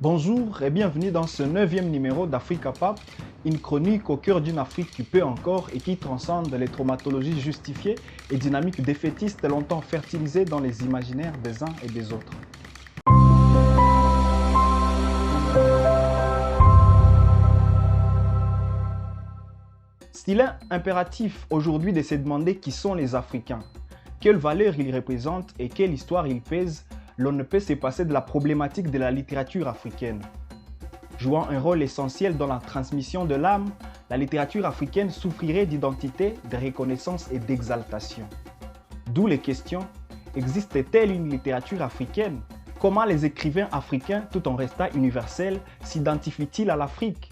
Bonjour et bienvenue dans ce 9e numéro d'Africa Pop, une chronique au cœur d'une Afrique qui peut encore et qui transcende les traumatologies justifiées et dynamiques défaitistes longtemps fertilisées dans les imaginaires des uns et des autres. S'il est impératif aujourd'hui de se demander qui sont les Africains, quelles valeurs ils représentent et quelle histoire ils pèsent, l'on ne peut se passer de la problématique de la littérature africaine. Jouant un rôle essentiel dans la transmission de l'âme, la littérature africaine souffrirait d'identité, de reconnaissance et d'exaltation. D'où les questions, existe-t-elle une littérature africaine? Comment les écrivains africains, tout en restant universels, s'identifient-ils à l'Afrique?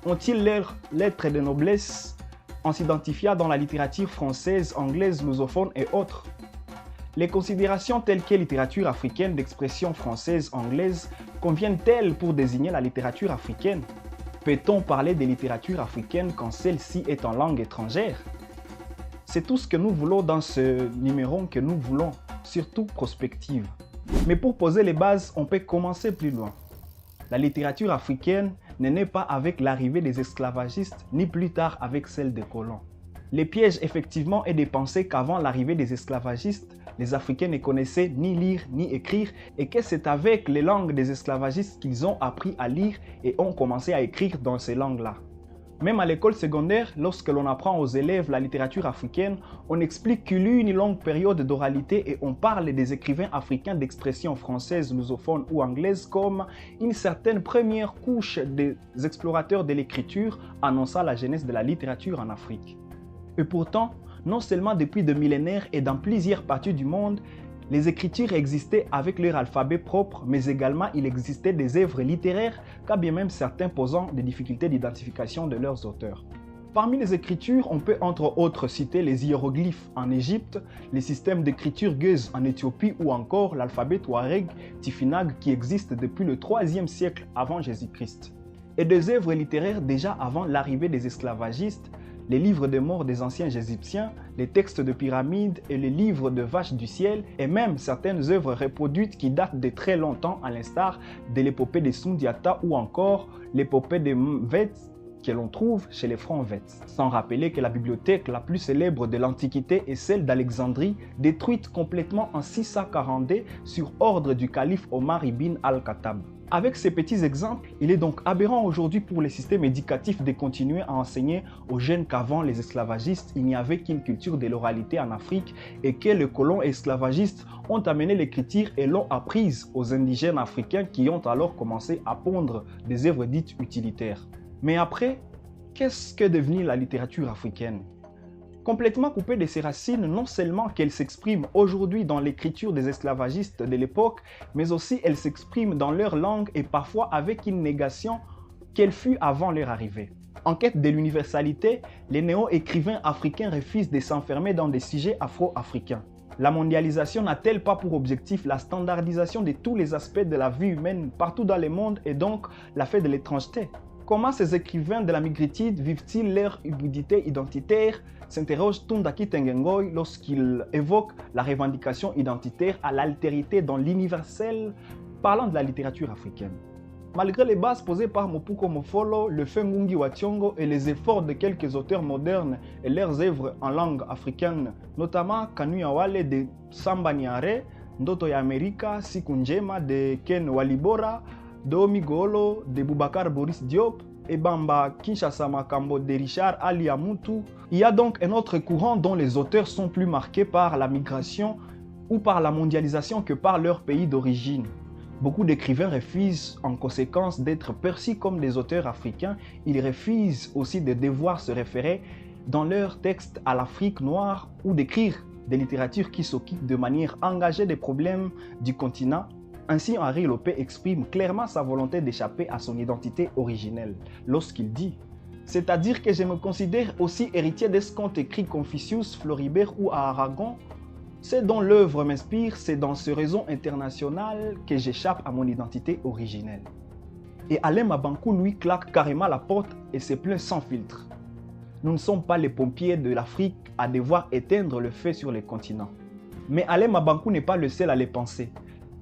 Ont-ils leurs lettres de noblesse en s'identifiant dans la littérature française, anglaise, lusophone et autres? Les considérations telles que littérature africaine d'expression française-anglaise conviennent-elles pour désigner la littérature africaine? Peut-on parler de littérature africaine quand celle-ci est en langue étrangère? C'est tout ce que nous voulons dans ce numéro que nous voulons, surtout prospective. Mais pour poser les bases, on peut commencer plus loin. La littérature africaine n'est née pas avec l'arrivée des esclavagistes, ni plus tard avec celle des colons. Les pièges effectivement est de penser qu'avant l'arrivée des esclavagistes, les Africains ne connaissaient ni lire ni écrire et que c'est avec les langues des esclavagistes qu'ils ont appris à lire et ont commencé à écrire dans ces langues-là. Même à l'école secondaire, lorsque l'on apprend aux élèves la littérature africaine, on explique qu'il y eut une longue période d'oralité et on parle des écrivains africains d'expression française, lusophone ou anglaise comme une certaine première couche des explorateurs de l'écriture annonçant la genèse de la littérature en Afrique. Et pourtant, non seulement depuis des millénaires et dans plusieurs parties du monde, les écritures existaient avec leur alphabet propre, mais également il existait des œuvres littéraires, quand bien même certains posant des difficultés d'identification de leurs auteurs. Parmi les écritures, on peut entre autres citer les hiéroglyphes en Égypte, les systèmes d'écriture gueuse en Éthiopie ou encore l'alphabet touareg tifinagh qui existe depuis le 3e siècle avant Jésus-Christ. Et des œuvres littéraires déjà avant l'arrivée des esclavagistes, les livres de morts des anciens Égyptiens, les textes de pyramides et les livres de vaches du ciel, et même certaines œuvres reproduites qui datent de très longtemps, à l'instar de l'épopée de Sundiata ou encore l'épopée de Mvets que l'on trouve chez les Francs-Vets. Sans rappeler que la bibliothèque la plus célèbre de l'Antiquité est celle d'Alexandrie, détruite complètement en 642 sur ordre du calife Omar ibn al-Khattab. Avec ces petits exemples, il est donc aberrant aujourd'hui pour les systèmes éducatifs de continuer à enseigner aux jeunes qu'avant les esclavagistes, il n'y avait qu'une culture de l'oralité en Afrique et que les colons esclavagistes ont amené l'écriture et l'ont apprise aux indigènes africains qui ont alors commencé à pondre des œuvres dites utilitaires. Mais après, qu'est-ce que devenue la littérature africaine? Complètement coupée de ses racines, non seulement qu'elle s'exprime aujourd'hui dans l'écriture des esclavagistes de l'époque, mais aussi elle s'exprime dans leur langue et parfois avec une négation qu'elle fut avant leur arrivée. En quête de l'universalité, les néo-écrivains africains refusent de s'enfermer dans des sujets afro-africains. La mondialisation n'a-t-elle pas pour objectif la standardisation de tous les aspects de la vie humaine partout dans le monde et donc la fête de l'étrangeté? Comment ces écrivains de la migritude vivent-ils leur hybridité identitaire, s'interroge Tundaki Tengengoy lorsqu'il évoque la revendication identitaire à l'altérité dans l'universel, parlant de la littérature africaine. Malgré les bases posées par Mopouko Mofolo, le Fengungi Wationgo et les efforts de quelques auteurs modernes et leurs œuvres en langue africaine, notamment Kanu Awale de Samba Niare, Ndoto ya Amerika, Siku Njema de Ken Walibora, Domi Golo de Boubacar Boris Diop et Bamba Kinshasa Makambo de Richard Ali Amutu. Il y a donc un autre courant dont les auteurs sont plus marqués par la migration ou par la mondialisation que par leur pays d'origine. Beaucoup d'écrivains refusent en conséquence d'être perçus comme des auteurs africains. Ils refusent aussi de devoir se référer dans leurs textes à l'Afrique noire ou d'écrire des littératures qui s'occupent de manière engagée des problèmes du continent. Ainsi, Henri Lopé exprime clairement sa volonté d'échapper à son identité originelle lorsqu'il dit « C'est-à-dire que je me considère aussi héritier de ce qu'ont écrit Confucius, Floribert ou Aragon. C'est dont l'œuvre m'inspire, c'est dans ce réseau international que j'échappe à mon identité originelle. » Et Alain Mabankou, lui, claque carrément la porte et se plaint sans filtre. Nous ne sommes pas les pompiers de l'Afrique à devoir éteindre le feu sur les continents. Mais Alain Mabankou n'est pas le seul à les penser.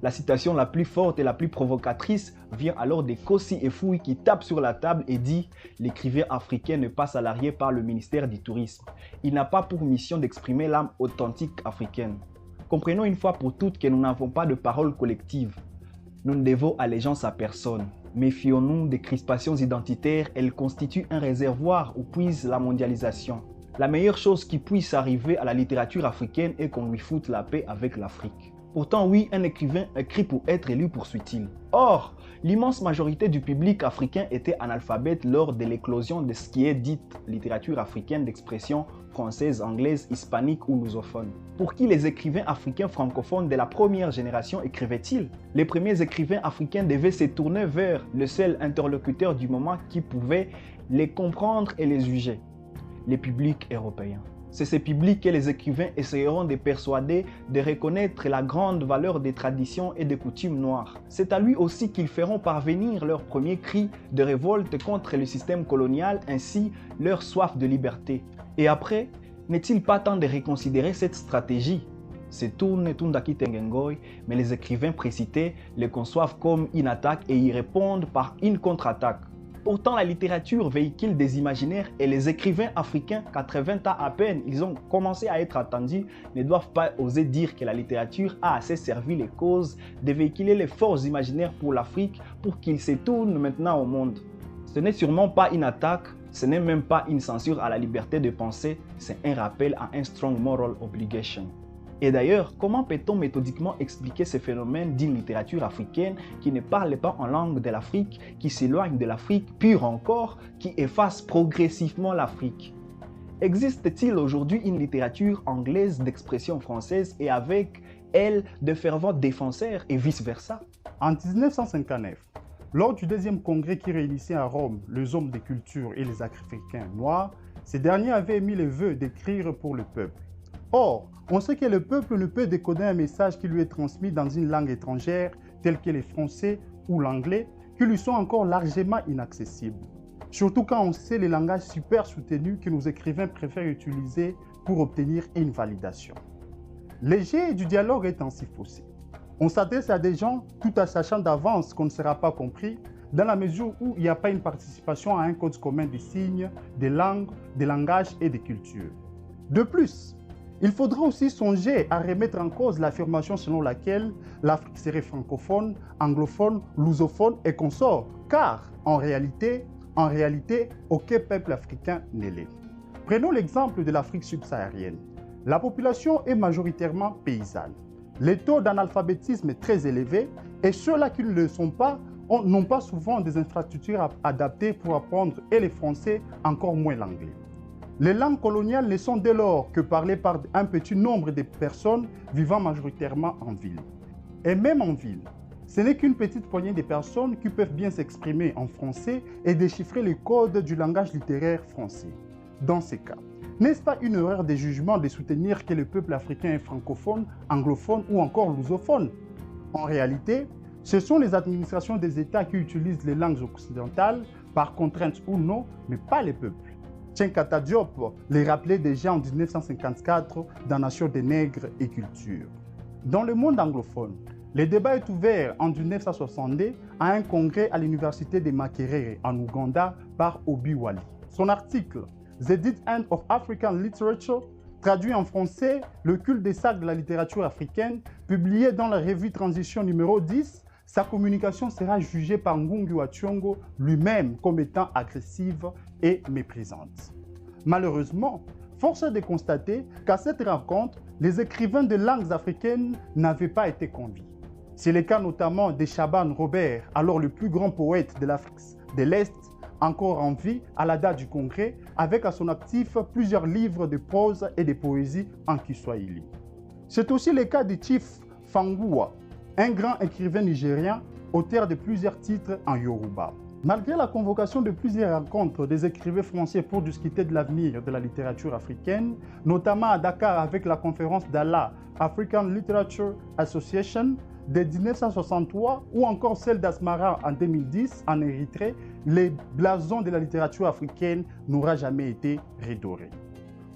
La citation la plus forte et la plus provocatrice vient alors des Kossi et Fouy qui tapent sur la table et dit « L'écrivain africain n'est pas salarié par le ministère du Tourisme. Il n'a pas pour mission d'exprimer l'âme authentique africaine. » Comprenons une fois pour toutes que nous n'avons pas de parole collective. Nous ne devons allégeance à personne. Méfions-nous des crispations identitaires, elles constituent un réservoir où puise la mondialisation. La meilleure chose qui puisse arriver à la littérature africaine est qu'on lui foute la paix avec l'Afrique. Pourtant oui, un écrivain écrit pour être élu, poursuit-il. Or, l'immense majorité du public africain était analphabète lors de l'éclosion de ce qui est dite littérature africaine d'expression française, anglaise, hispanique ou lusophone. Pour qui les écrivains africains francophones de la première génération écrivaient-ils? Les premiers écrivains africains devaient se tourner vers le seul interlocuteur du moment qui pouvait les comprendre et les juger, les publics européens. C'est ces publics que les écrivains essayeront de persuader de reconnaître la grande valeur des traditions et des coutumes noires. C'est à lui aussi qu'ils feront parvenir leur premier cri de révolte contre le système colonial, ainsi leur soif de liberté. Et après, n'est-il pas temps de reconsidérer cette stratégie? C'est tourne Tundaki Tengengoy, mais les écrivains précités les conçoivent comme une attaque et y répondent par une contre-attaque. Pourtant, la littérature véhicule des imaginaires et les écrivains africains, 80 ans à peine, ils ont commencé à être attendus, ne doivent pas oser dire que la littérature a assez servi les causes de véhiculer les forces imaginaires pour l'Afrique pour qu'ils se tournent maintenant au monde. Ce n'est sûrement pas une attaque, ce n'est même pas une censure à la liberté de penser, c'est un rappel à un strong moral obligation. Et d'ailleurs, comment peut-on méthodiquement expliquer ce phénomène d'une littérature africaine qui ne parle pas en langue de l'Afrique, qui s'éloigne de l'Afrique, pire encore, qui efface progressivement l'Afrique? Existe-t-il aujourd'hui une littérature anglaise d'expression française et avec elle de fervents défenseurs et vice-versa? En 1959, lors du deuxième congrès qui réunissait à Rome les hommes des cultures et les Africains noirs, ces derniers avaient émis le vœu d'écrire pour le peuple. Or, on sait que le peuple ne peut décoder un message qui lui est transmis dans une langue étrangère telle que le français ou l'anglais, qui lui sont encore largement inaccessibles. Surtout quand on sait les langages super soutenus que nos écrivains préfèrent utiliser pour obtenir une validation. Le jet du dialogue est ainsi faussé. On s'adresse à des gens tout en sachant d'avance qu'on ne sera pas compris, dans la mesure où il n'y a pas une participation à un code commun des signes, des langues, des langages et des cultures. De plus, il faudra aussi songer à remettre en cause l'affirmation selon laquelle l'Afrique serait francophone, anglophone, lusophone et consort, car en réalité, aucun peuple africain n'est l'est. Prenons l'exemple de l'Afrique subsaharienne. La population est majoritairement paysanne. Les taux d'analphabétisme est très élevé et ceux-là qui ne le sont pas n'ont pas souvent des infrastructures adaptées pour apprendre et les français, encore moins l'anglais. Les langues coloniales ne sont dès lors que parlées par un petit nombre de personnes vivant majoritairement en ville. Et même en ville, ce n'est qu'une petite poignée de personnes qui peuvent bien s'exprimer en français et déchiffrer les codes du langage littéraire français. Dans ces cas, n'est-ce pas une erreur de jugement de soutenir que le peuple africain est francophone, anglophone ou encore lusophone? En réalité, ce sont les administrations des États qui utilisent les langues occidentales, par contrainte ou non, mais pas les peuples. Tchenkata Diop les rappelait déjà en 1954 dans Nation des nègres et culture. Dans le monde anglophone, le débat est ouvert en 1962 à un congrès à l'université de Makerere en Ouganda par Obi Wali. Son article « The Dead End of African Literature » traduit en français « Le culte des sacs de la littérature africaine » publié dans la revue Transition numéro 10. Sa communication sera jugée par Ngungi wa Thiong'o lui-même comme étant agressive et méprisante. Malheureusement, force est de constater qu'à cette rencontre, les écrivains de langues africaines n'avaient pas été conviés. C'est le cas notamment de Shaban Robert, alors le plus grand poète de l'Afrique de l'Est, encore en vie à la date du congrès, avec à son actif plusieurs livres de prose et de poésie en Kiswahili. C'est aussi le cas de Chief Fangoua, un grand écrivain nigérien, auteur de plusieurs titres en Yoruba. Malgré la convocation de plusieurs rencontres des écrivains français pour discuter de l'avenir de la littérature africaine, notamment à Dakar avec la conférence d'Ala, African Literature Association, de 1963 ou encore celle d'Asmara en 2010 en Érythrée, les blasons de la littérature africaine n'aura jamais été redorés.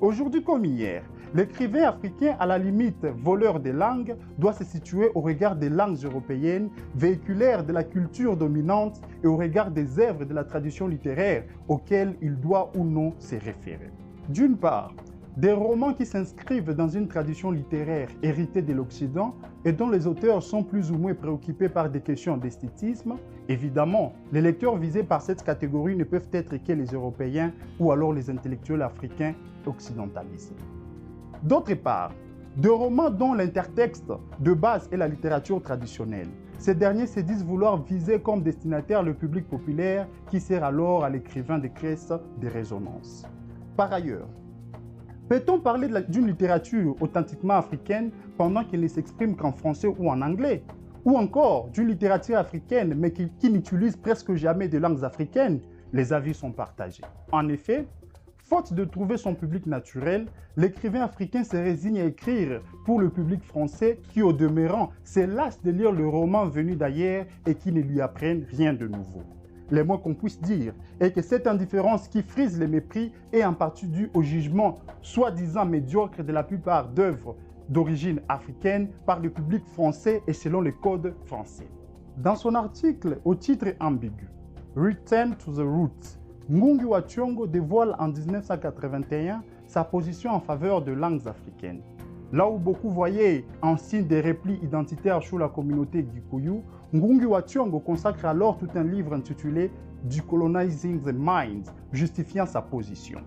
Aujourd'hui comme hier, L'écrivain africain, à la limite voleur des langues, doit se situer au regard des langues européennes, véhiculaires de la culture dominante et au regard des œuvres de la tradition littéraire auxquelles il doit ou non se référer. D'une part, des romans qui s'inscrivent dans une tradition littéraire héritée de l'Occident et dont les auteurs sont plus ou moins préoccupés par des questions d'esthétisme. Évidemment, les lecteurs visés par cette catégorie ne peuvent être que les Européens ou alors les intellectuels africains occidentalisés. D'autre part, de romans dont l'intertexte de base est la littérature traditionnelle. Ces derniers se disent vouloir viser comme destinataire le public populaire qui sert alors à l'écrivain des caisses de résonance. Par ailleurs, peut-on parler d'une littérature authentiquement africaine pendant qu'il ne s'exprime qu'en français ou en anglais? Ou encore d'une littérature africaine mais qui n'utilise presque jamais de langues africaines? Les avis sont partagés. En effet, faute de trouver son public naturel, l'écrivain africain se résigne à écrire pour le public français qui, au demeurant, se lasse de lire le roman venu d'ailleurs et qui ne lui apprennent rien de nouveau. Le moins qu'on puisse dire est que cette indifférence qui frise les mépris est en partie due au jugement soi-disant médiocre de la plupart d'œuvres d'origine africaine par le public français et selon les codes français. Dans son article au titre ambigu « Return to the Roots », Ngungi wa Thiong'o dévoile en 1981 sa position en faveur de langues africaines. Là où beaucoup voyaient en signe des replis identitaires sur la communauté Gikuyu, Ngungi wa Thiong'o consacre alors tout un livre intitulé « Decolonizing the Mind », justifiant sa position.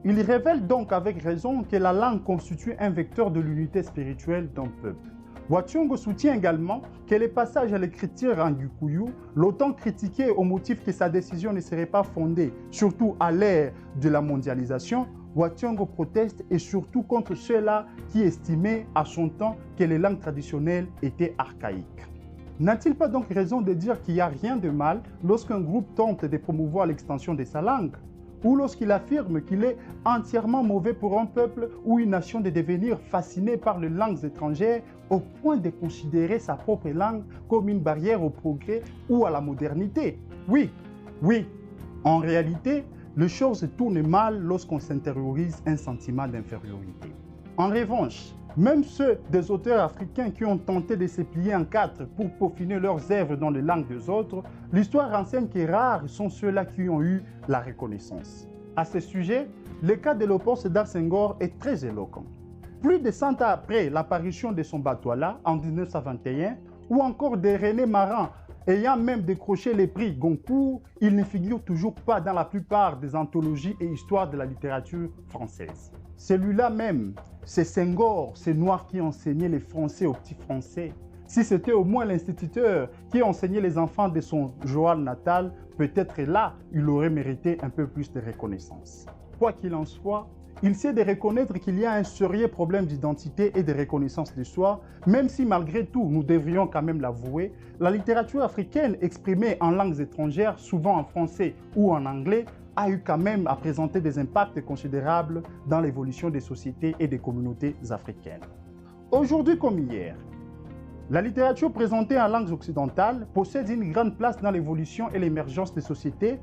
Il révèle donc avec raison que la langue constitue un vecteur de l'unité spirituelle d'un peuple. Wa Thiong'o soutient également que les passages à l'écriture en Gikuyu, longtemps critiqué au motif que sa décision ne serait pas fondée, surtout à l'ère de la mondialisation, Wa Thiong'o proteste et surtout contre ceux-là qui estimaient à son temps que les langues traditionnelles étaient archaïques. N'a-t-il pas donc raison de dire qu'il n'y a rien de mal lorsqu'un groupe tente de promouvoir l'extension de sa langue? Ou lorsqu'il affirme qu'il est entièrement mauvais pour un peuple ou une nation de devenir fasciné par les langues étrangères au point de considérer sa propre langue comme une barrière au progrès ou à la modernité? Oui, en réalité, les choses tournent mal lorsqu'on s'intériorise un sentiment d'infériorité. En revanche, même ceux des auteurs africains qui ont tenté de se plier en quatre pour peaufiner leurs œuvres dans les langues des autres, l'histoire renseigne que rares sont ceux-là qui ont eu la reconnaissance. À ce sujet, le cas de Léopold Sédar Senghor est très éloquent. Plus de 100 ans après l'apparition de son Batouala en 1921, ou encore de René Maran ayant même décroché les prix Goncourt, il ne figure toujours pas dans la plupart des anthologies et histoires de la littérature française. Celui-là même, c'est Senghor, ces Noirs qui enseignaient les Français aux petits Français. Si c'était au moins l'instituteur qui enseignait les enfants de son Joal natal, peut-être là, il aurait mérité un peu plus de reconnaissance. Quoi qu'il en soit, il sait de reconnaître qu'il y a un sérieux problème d'identité et de reconnaissance de soi, même si malgré tout, nous devrions quand même l'avouer, la littérature africaine exprimée en langues étrangères, souvent en français ou en anglais, a eu quand même à présenter des impacts considérables dans l'évolution des sociétés et des communautés africaines. Aujourd'hui comme hier, la littérature présentée en langues occidentales possède une grande place dans l'évolution et l'émergence des sociétés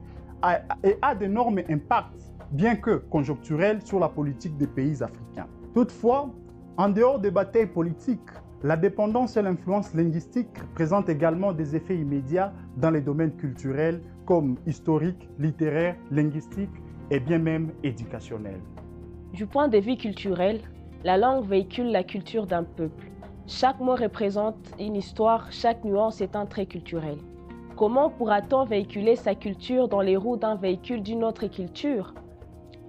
et a d'énormes impacts, bien que conjoncturels, sur la politique des pays africains. Toutefois, en dehors des batailles politiques, la dépendance et l'influence linguistique présentent également des effets immédiats dans les domaines culturels comme historique, littéraire, linguistique et bien même éducationnel. Du point de vue culturel, la langue véhicule la culture d'un peuple. Chaque mot représente une histoire, chaque nuance est un trait culturel. Comment pourra-t-on véhiculer sa culture dans les roues d'un véhicule d'une autre culture?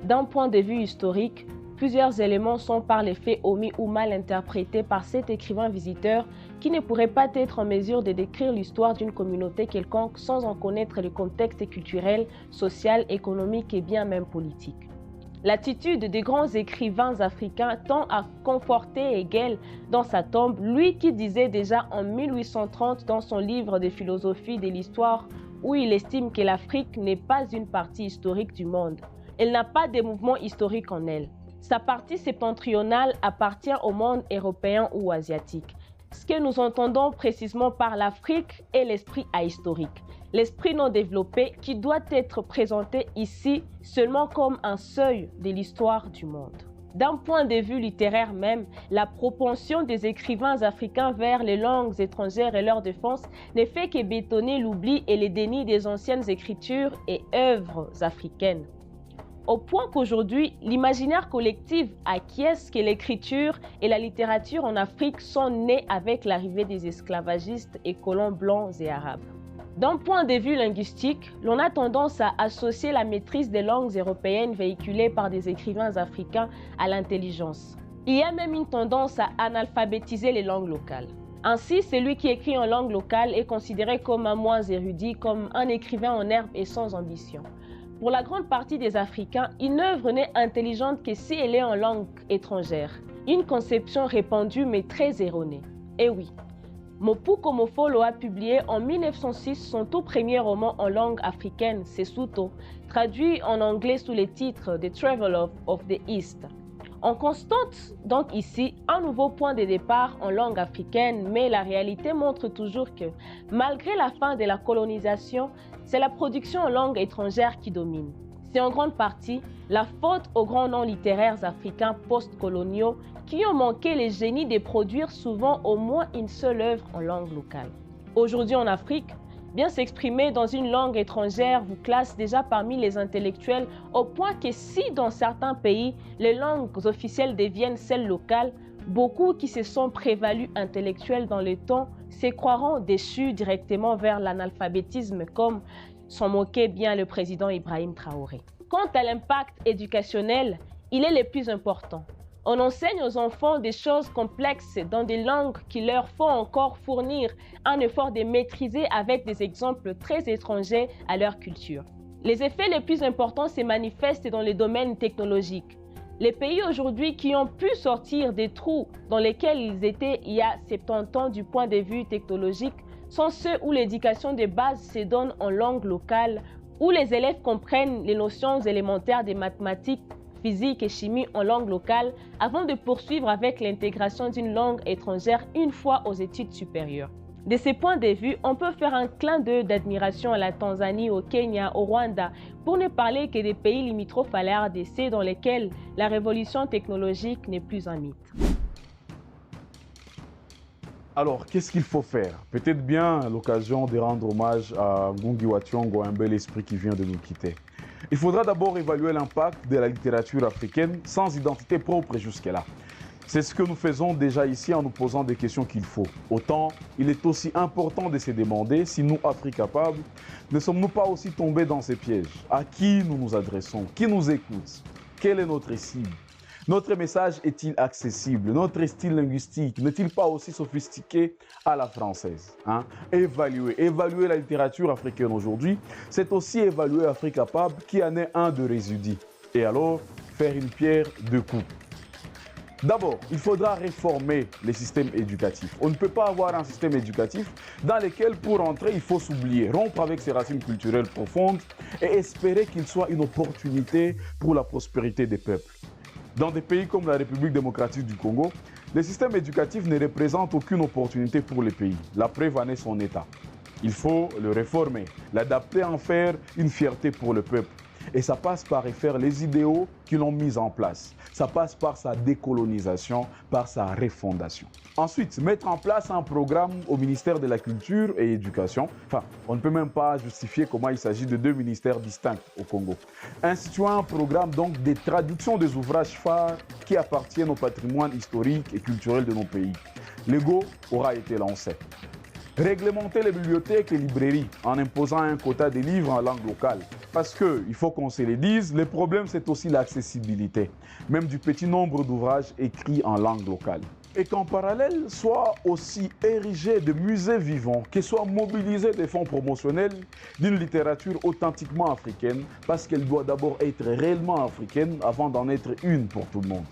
D'un point de vue historique, plusieurs éléments sont par les faits omis ou mal interprétés par cet écrivain visiteur qui ne pourrait pas être en mesure de décrire l'histoire d'une communauté quelconque sans en connaître le contexte culturel, social, économique et bien même politique. L'attitude des grands écrivains africains tend à conforter Hegel dans sa tombe, lui qui disait déjà en 1830 dans son livre de philosophie de l'histoire où il estime que l'Afrique n'est pas une partie historique du monde. Elle n'a pas de mouvement historique en elle. Sa partie septentrionale appartient au monde européen ou asiatique. Ce que nous entendons précisément par l'Afrique est l'esprit ahistorique, l'esprit non développé qui doit être présenté ici seulement comme un seuil de l'histoire du monde. D'un point de vue littéraire même, la propension des écrivains africains vers les langues étrangères et leur défense ne fait que bétonner l'oubli et le déni des anciennes écritures et œuvres africaines. Au point qu'aujourd'hui, l'imaginaire collectif acquiesce que l'écriture et la littérature en Afrique sont nées avec l'arrivée des esclavagistes et colons blancs et arabes. D'un point de vue linguistique, l'on a tendance à associer la maîtrise des langues européennes véhiculées par des écrivains africains à l'intelligence. Il y a même une tendance à analphabétiser les langues locales. Ainsi, celui qui écrit en langue locale est considéré comme un moins érudit, comme un écrivain en herbe et sans ambition. Pour la grande partie des Africains, une œuvre n'est intelligente que si elle est en langue étrangère. Une conception répandue mais très erronée. Et oui, Mopouko Mofolo a publié en 1906 son tout premier roman en langue africaine, Sesotho, traduit en anglais sous les titres The Traveler of the East. On constate donc ici un nouveau point de départ en langue africaine, mais la réalité montre toujours que, malgré la fin de la colonisation, c'est la production en langue étrangère qui domine. C'est en grande partie la faute aux grands noms littéraires africains post-coloniaux qui ont manqué le génie de produire souvent au moins une seule œuvre en langue locale. Aujourd'hui en Afrique, bien s'exprimer dans une langue étrangère vous classe déjà parmi les intellectuels au point que si dans certains pays, les langues officielles deviennent celles locales, beaucoup qui se sont prévalus intellectuels dans le temps se croiront déchus directement vers l'analphabétisme comme s'en moquait bien le président Ibrahim Traoré. Quant à l'impact éducationnel, il est le plus important. On enseigne aux enfants des choses complexes dans des langues qui leur font encore fournir un effort de maîtriser avec des exemples très étrangers à leur culture. Les effets les plus importants se manifestent dans les domaines technologiques. Les pays aujourd'hui qui ont pu sortir des trous dans lesquels ils étaient il y a 70 ans du point de vue technologique sont ceux où l'éducation de base se donne en langue locale, où les élèves comprennent les notions élémentaires des mathématiques, physique et chimie en langue locale avant de poursuivre avec l'intégration d'une langue étrangère une fois aux études supérieures. De ces points de vue, on peut faire un clin d'œil d'admiration à la Tanzanie, au Kenya, au Rwanda, pour ne parler que des pays limitrophes à la RDC dans lesquels la révolution technologique n'est plus un mythe. Alors, qu'est-ce qu'il faut faire? Peut-être bien l'occasion de rendre hommage à Ngugi wa Thiong'o, un bel esprit qui vient de nous quitter. Il faudra d'abord évaluer l'impact de la littérature africaine sans identité propre jusque-là. C'est ce que nous faisons déjà ici en nous posant des questions qu'il faut. Autant, il est aussi important de se demander si nous, Afrique capable, ne sommes-nous pas aussi tombés dans ces pièges? À qui nous nous adressons? Qui nous écoute? Quelle est notre cible? Notre message est-il accessible? Notre style linguistique n'est-il pas aussi sophistiqué à la française? Évaluer la littérature africaine aujourd'hui, c'est aussi évaluer Afrique capable qui en est un de résidus. Et alors, faire une pierre deux coups. D'abord, il faudra réformer les systèmes éducatifs. On ne peut pas avoir un système éducatif dans lequel, pour entrer, il faut s'oublier, rompre avec ses racines culturelles profondes et espérer qu'il soit une opportunité pour la prospérité des peuples. Dans des pays comme la République démocratique du Congo, le système éducatif ne représente aucune opportunité pour les pays. La preuve en est son état. Il faut le réformer, l'adapter, en faire une fierté pour le peuple. Et ça passe par refaire les idéaux qui l'ont mis en place. Ça passe par sa décolonisation, par sa refondation. Ensuite, mettre en place un programme au ministère de la Culture et Éducation. Enfin, on ne peut même pas justifier comment il s'agit de deux ministères distincts au Congo. Instituant un programme donc de traduction des ouvrages phares qui appartiennent au patrimoine historique et culturel de nos pays. Le go aura été lancé. Réglementer les bibliothèques et librairies en imposant un quota de livres en langue locale. Parce que, il faut qu'on se le dise, le problème c'est aussi l'accessibilité, même du petit nombre d'ouvrages écrits en langue locale. Et qu'en parallèle, soit aussi érigé de musées vivants, que soient mobilisés des fonds promotionnels d'une littérature authentiquement africaine, parce qu'elle doit d'abord être réellement africaine avant d'en être une pour tout le monde.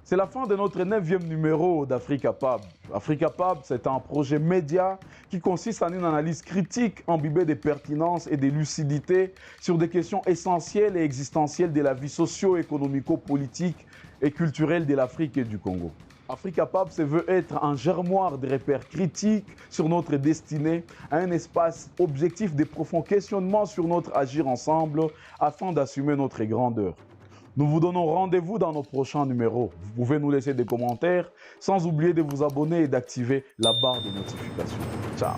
C'est la fin de notre 9e numéro d'Afrique capable. Afrique capable, c'est un projet média qui consiste en une analyse critique imbibée de pertinence et de lucidité sur des questions essentielles et existentielles de la vie socio-économico-politique et culturelle de l'Afrique et du Congo. Africa Pub se veut être un germoir de repères critiques sur notre destinée, un espace objectif de profonds questionnements sur notre agir ensemble afin d'assumer notre grandeur. Nous vous donnons rendez-vous dans nos prochains numéros. Vous pouvez nous laisser des commentaires, sans oublier de vous abonner et d'activer la barre de notification. Ciao!